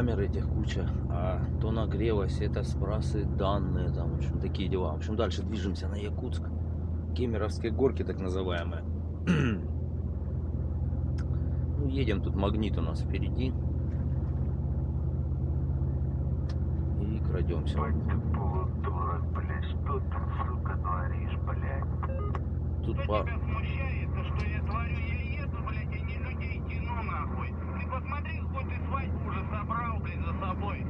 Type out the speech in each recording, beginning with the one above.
камер этих куча, а то нагрелось, это сбрасы данные, там, в общем, такие дела. В общем, дальше движемся на Якутск. Кемеровские горки, так называемые. Ну, едем, тут магнит у нас впереди. И крадемся. Бать ты полудурок, блядь, что ты, сука, творишь, блядь? Тут Что по... тебя смущает, то что я творю? Я еду, блядь, я не людей тяну, нахуй. Ты посмотри, хоть ты свадьбу уже собрал, блядь, за собой.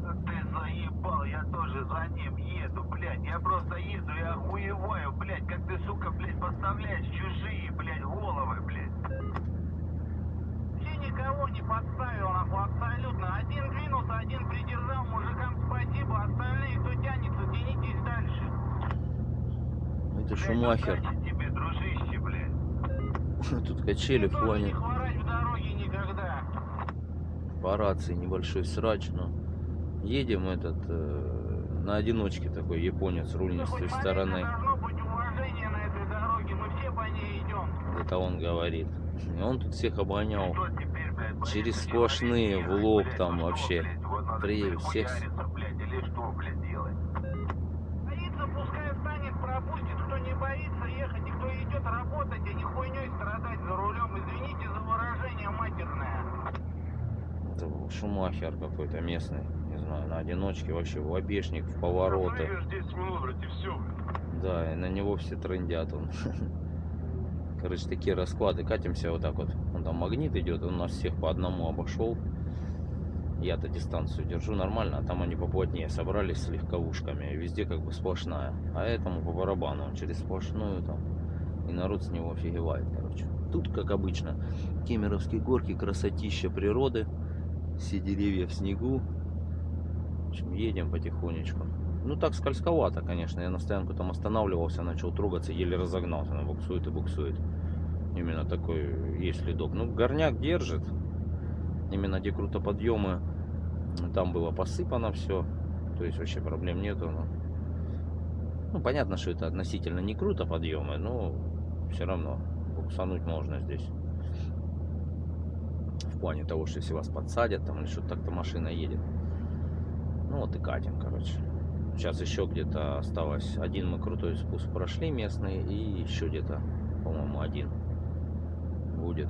Да ты заебал, я тоже за ним еду, блядь. Я просто еду и охуеваю, блядь, как ты, сука, блядь, подставляешь чужие, блядь, головы, блядь. Ты никого не подставил, нахуй, абсолютно. Один двинулся, один придержал, мужикам спасибо, остальные, кто тянется, тянитесь дальше. Это Блядь, Шумахер. удачи тебе, дружище, блядь. Тут качели в Ты тоже плане. не хворать в дороге никогда. По рации небольшой срач, но едем на одиночке такой японец рулит с той стороны. Должно быть уважение на этой дороге, мы все по ней идем. Это он говорит. И он тут всех обгонял Что теперь, блядь, через боишься сплошные, человека в лоб ехать, там блядь, ну вообще. что, блядь, вот надо При всех... прихуяриться, блядь, или что, блядь, делать? Боится, пускай встанет, пропустит, кто не боится ехать, и кто идет работать, а не хуйней страдать за рулем. Извините за выражение матерное. Это Шумахер какой-то местный, не знаю, на одиночке вообще, в обешник, в повороты. Проезжаешь 10 минут, блядь, и все, блядь. Да, и на него все трындят он. Короче, такие расклады. Катимся вот так вот. Он там магнит идет, он нас всех по одному обошел. Я-то дистанцию держу нормально, а там они поплотнее собрались с легковушками. И везде как бы сплошная. А этому по барабану, он через сплошную там. И народ с него офигевает, короче. Тут, как обычно, Кемеровские горки, красотища природы. Все деревья в снегу. В общем, едем потихонечку. Ну так скользковато, конечно. Я на стоянку там останавливался, начал трогаться, еле разогнался. Она буксует и буксует. Именно такой есть следок. Ну, горняк держит. Именно где крутоподъемы, там было посыпано все. То есть вообще проблем нету. Ну, понятно, что это относительно не крутоподъемы, но все равно буксануть можно здесь. В плане того, что если вас подсадят там или что-то, так-то машина едет. Ну вот и катим, короче. Сейчас еще где-то осталось один, мы крутой спуск прошли местный, и еще где-то, по-моему, один будет.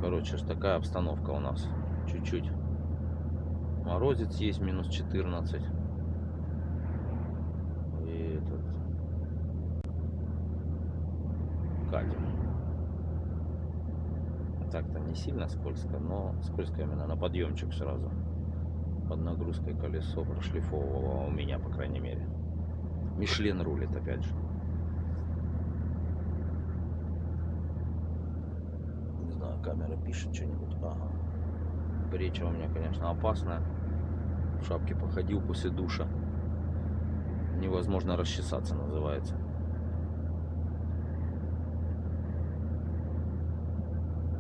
Короче, такая обстановка у нас. Чуть-чуть морозец есть, минус 14. И катим. Так-то не сильно скользко, но скользко именно на подъемчик сразу. Под нагрузкой колесо прошлифовывало у меня, по крайней мере. Мишлен рулит, опять же. Не знаю, камера пишет что-нибудь. Ага. Бреча у меня, конечно, опасная. В шапке походил после душа. Невозможно расчесаться, называется.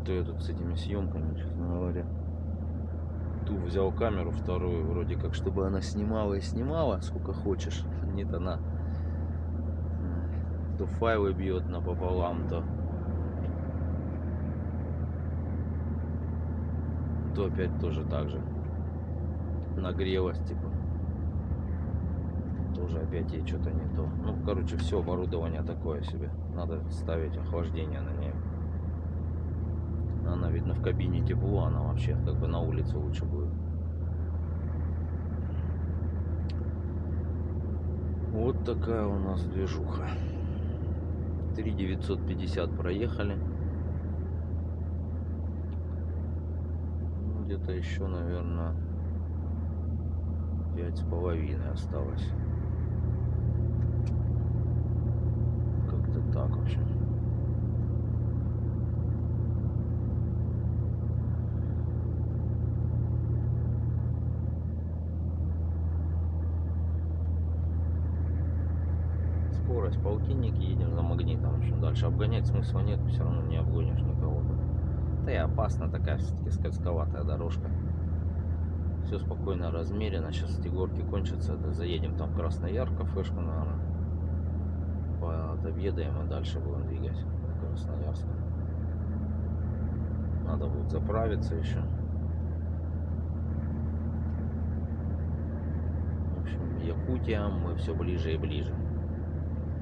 То я тут с этими съемками, честно говоря. Ту взял камеру вторую, вроде как, чтобы она снимала и снимала, сколько хочешь. Нет, она то файлы бьет напополам, то опять тоже так же нагрелась, типа. Тоже опять ей что-то не то. Ну, короче, все оборудование такое себе. Надо ставить охлаждение на ней. Она, видно, в кабине тепло, она вообще как бы на улице лучше будет. Вот такая у нас движуха. 3950 проехали. Где-то еще, наверное, 5,5 осталось. Как-то так вообще. Скорость полтинник, едем за магнитом. В общем, дальше обгонять смысла нет, все равно не обгонишь никого. Да и опасно, такая все-таки скользковатая дорожка. Все спокойно, размеренно. Сейчас эти горки кончатся, заедем там в Краснояр, кафешку, наверное. Отобедаем и дальше будем двигать в Красноярск. Надо будет заправиться еще. Якутия, мы все ближе и ближе.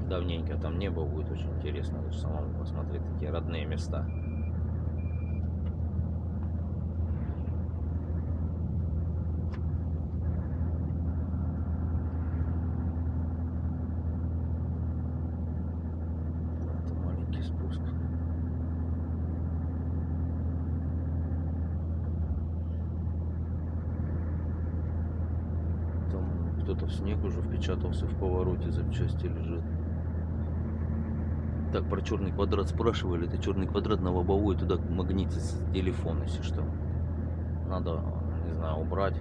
Давненько там не был, будет очень интересно даже самому посмотреть такие родные места. Это маленький спуск. Там кто-то в снег уже впечатался в повороте, запчасти лежит. Так, про черный квадрат спрашивали. Это черный квадрат на лобовой, туда магнит с телефона, если что. Надо, не знаю, убрать.